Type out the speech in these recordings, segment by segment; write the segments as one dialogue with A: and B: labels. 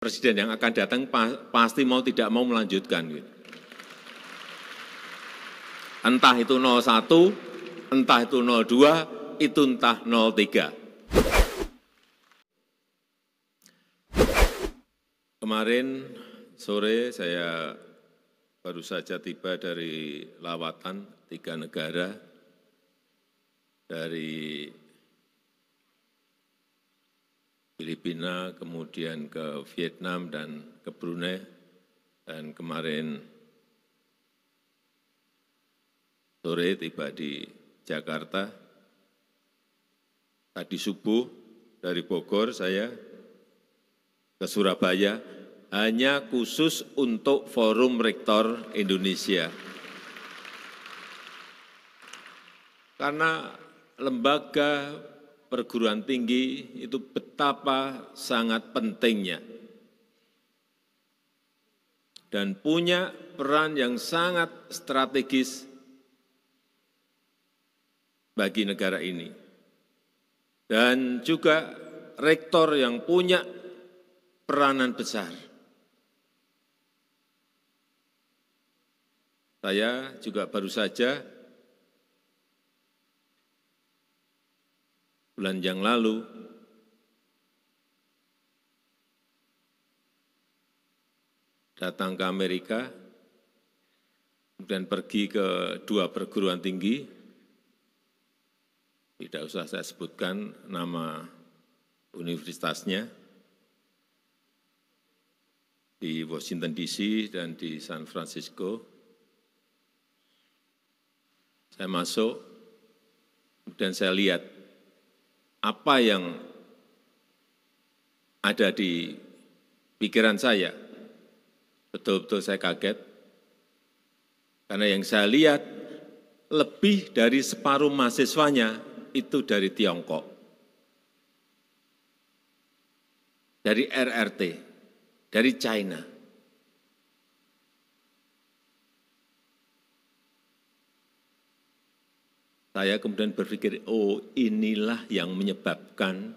A: presiden yang akan datang pasti mau tidak mau melanjutkan. Entah itu 01, entah itu 02, itu entah 03. Kemarin sore saya baru saja tiba dari lawatan 3 negara, dari Filipina, kemudian ke Vietnam dan ke Brunei, dan kemarin sore tiba di Jakarta. Tadi subuh dari Bogor saya ke Surabaya, hanya khusus untuk Forum Rektor Indonesia. Karena lembaga perguruan tinggi itu betapa sangat pentingnya dan punya peran yang sangat strategis bagi negara ini. Dan juga rektor yang punya peranan besar. Saya juga baru saja bulan yang lalu datang ke Amerika, kemudian pergi ke 2 perguruan tinggi, tidak usah saya sebutkan nama universitasnya, di Washington DC dan di San Francisco. Saya masuk, dan saya lihat apa yang ada di pikiran saya. Betul-betul saya kaget, karena yang saya lihat lebih dari separuh mahasiswanya itu dari Tiongkok, dari RRT, dari China. Saya kemudian berpikir, oh inilah yang menyebabkan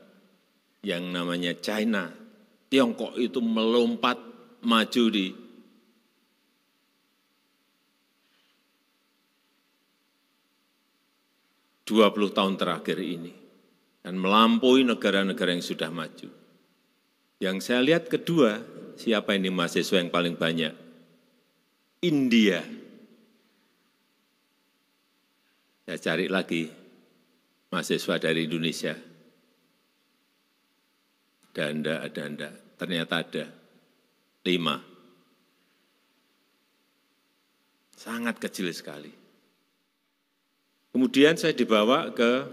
A: yang namanya China, Tiongkok itu melompat maju di (20 tahun terakhir ini dan melampaui negara-negara yang sudah maju. Yang saya lihat kedua, siapa ini mahasiswa yang paling banyak? India. Saya cari lagi mahasiswa dari Indonesia. Dan enggak. Ternyata ada 5. Sangat kecil sekali. Kemudian saya dibawa ke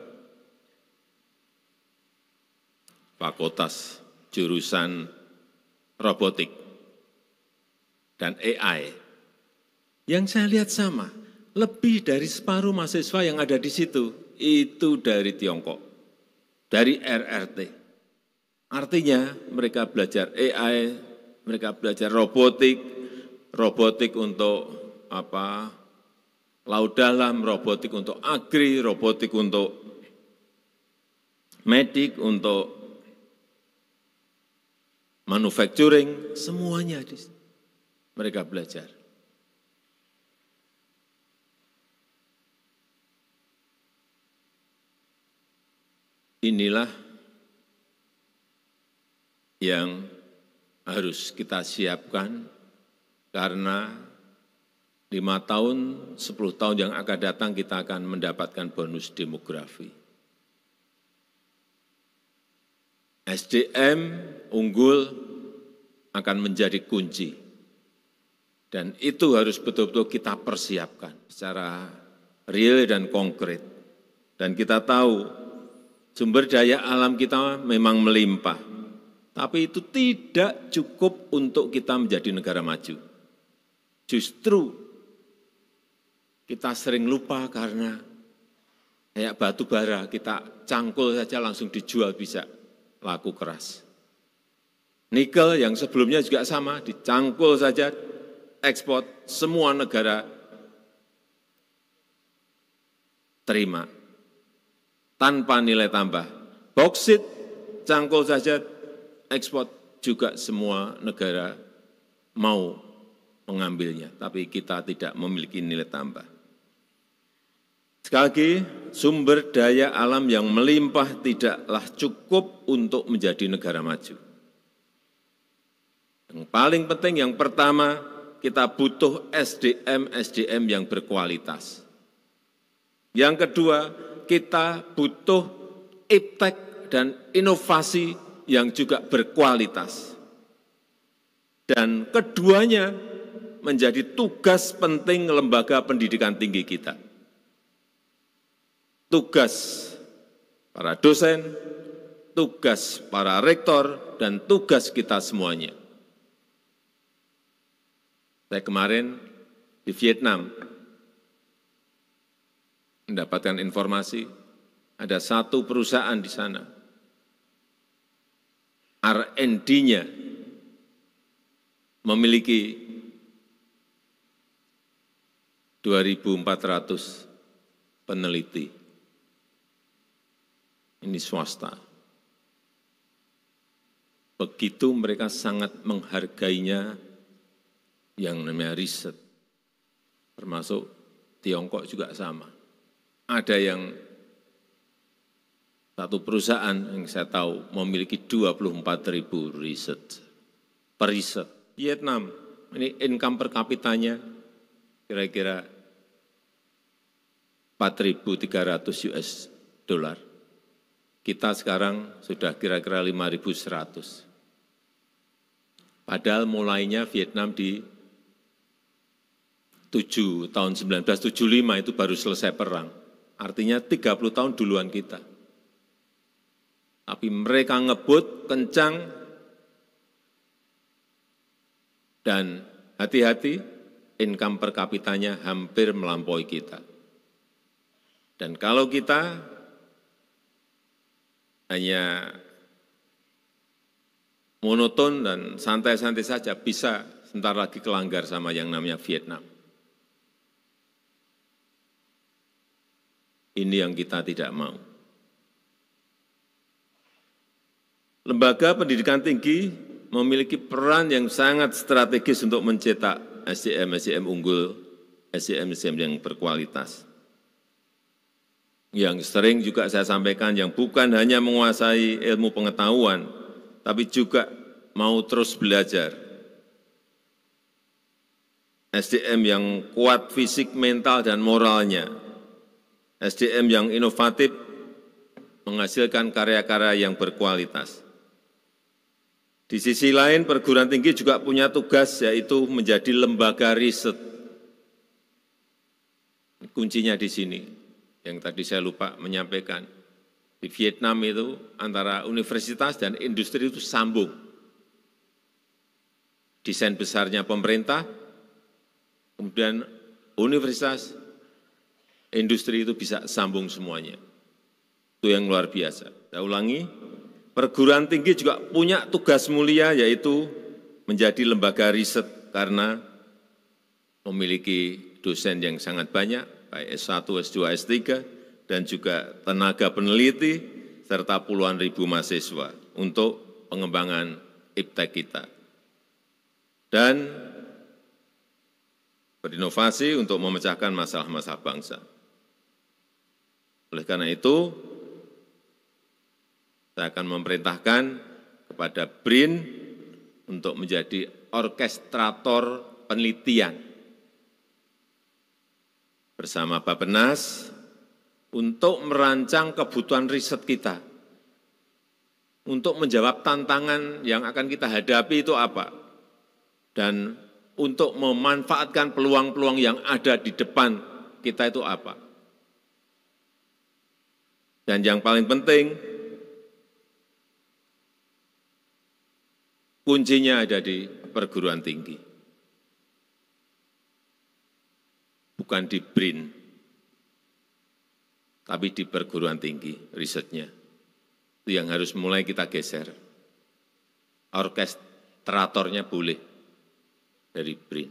A: fakultas jurusan robotik dan AI. Yang saya lihat sama, lebih dari separuh mahasiswa yang ada di situ, itu dari Tiongkok, dari RRT. Artinya mereka belajar AI, mereka belajar robotik, robotik untuk laut dalam, robotik untuk agri, robotik untuk medik, untuk manufacturing, semuanya mereka belajar. Inilah yang harus kita siapkan, karena 5 tahun, 10 tahun yang akan datang kita akan mendapatkan bonus demografi. SDM unggul akan menjadi kunci, dan itu harus betul-betul kita persiapkan secara real dan konkret. Dan kita tahu sumber daya alam kita memang melimpah, tapi itu tidak cukup untuk kita menjadi negara maju. Justru kita sering lupa karena kayak batu bara, kita cangkul saja langsung dijual bisa laku keras. Nikel yang sebelumnya juga sama, dicangkul saja ekspor, semua negara terima tanpa nilai tambah. Boksit cangkul saja ekspor, juga semua negara mau mengambilnya, tapi kita tidak memiliki nilai tambah. Sekali lagi, sumber daya alam yang melimpah tidaklah cukup untuk menjadi negara maju. Yang paling penting, yang pertama, kita butuh SDM yang berkualitas. Yang kedua, kita butuh iptek dan inovasi yang juga berkualitas. Dan keduanya menjadi tugas penting lembaga pendidikan tinggi kita. Tugas para dosen, tugas para rektor, dan tugas kita semuanya. Saya kemarin di Vietnam mendapatkan informasi ada satu perusahaan di sana, R&D-nya memiliki 2.400 peneliti. Ini swasta. Begitu mereka sangat menghargainya yang namanya riset. Termasuk Tiongkok juga sama. Ada yang satu perusahaan yang saya tahu memiliki 24.000 riset. Per riset. Vietnam, ini income per kapitanya kira-kira 4.300 US dollar. Kita sekarang sudah kira-kira 5.100. Padahal mulainya Vietnam di tahun 1975 itu baru selesai perang. Artinya 30 tahun duluan kita. Tapi mereka ngebut, kencang, dan hati-hati, income per kapitanya hampir melampaui kita. Dan kalau kita hanya monoton dan santai-santai saja, bisa sebentar lagi kelanggar sama yang namanya Vietnam. Ini yang kita tidak mau. Lembaga pendidikan tinggi memiliki peran yang sangat strategis untuk mencetak SDM unggul, SDM yang berkualitas. Yang sering juga saya sampaikan, yang bukan hanya menguasai ilmu pengetahuan, tapi juga mau terus belajar. SDM yang kuat fisik, mental, dan moralnya. SDM yang inovatif, menghasilkan karya-karya yang berkualitas. Di sisi lain, perguruan tinggi juga punya tugas, yaitu menjadi lembaga riset. Kuncinya di sini. Yang tadi saya lupa menyampaikan, di Vietnam itu antara universitas dan industri itu sambung. Desain besarnya pemerintah, kemudian universitas, industri itu bisa sambung semuanya. Itu yang luar biasa. Saya ulangi, perguruan tinggi juga punya tugas mulia, yaitu menjadi lembaga riset karena memiliki dosen yang sangat banyak, baik S1, S2, S3, dan juga tenaga peneliti, serta puluhan ribu mahasiswa untuk pengembangan iptek kita. Dan berinovasi untuk memecahkan masalah-masalah bangsa. Oleh karena itu, saya akan memerintahkan kepada BRIN untuk menjadi orkestrator penelitian bersama Bappenas untuk merancang kebutuhan riset kita, untuk menjawab tantangan yang akan kita hadapi itu apa, dan untuk memanfaatkan peluang-peluang yang ada di depan kita itu apa. Dan yang paling penting, kuncinya ada di perguruan tinggi, bukan di BRIN, tapi di perguruan tinggi risetnya. Itu yang harus mulai kita geser. Orkestratornya boleh dari BRIN,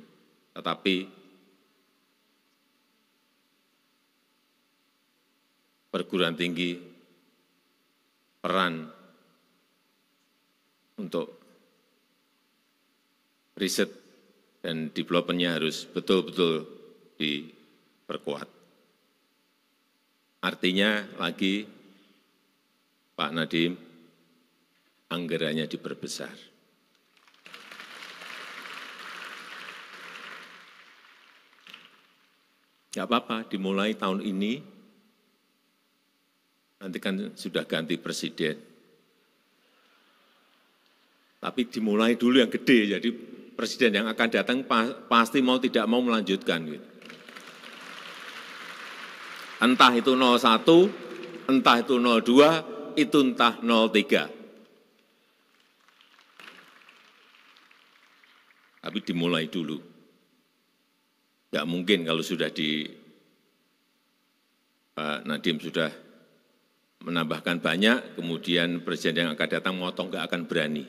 A: tetapi perguruan tinggi peran untuk riset dan development-nya harus betul-betul diperkuat. Artinya lagi, Pak Nadiem, anggarannya diperbesar. Enggak apa-apa, dimulai tahun ini, nanti kan sudah ganti presiden. Tapi dimulai dulu yang gede, jadi presiden yang akan datang pasti mau tidak mau melanjutkan. Gitu. Entah itu 01, entah itu 02, itu entah 03. Tapi dimulai dulu. Enggak mungkin kalau sudah Pak Nadiem sudah menambahkan banyak, kemudian presiden yang akan datang motong enggak akan berani.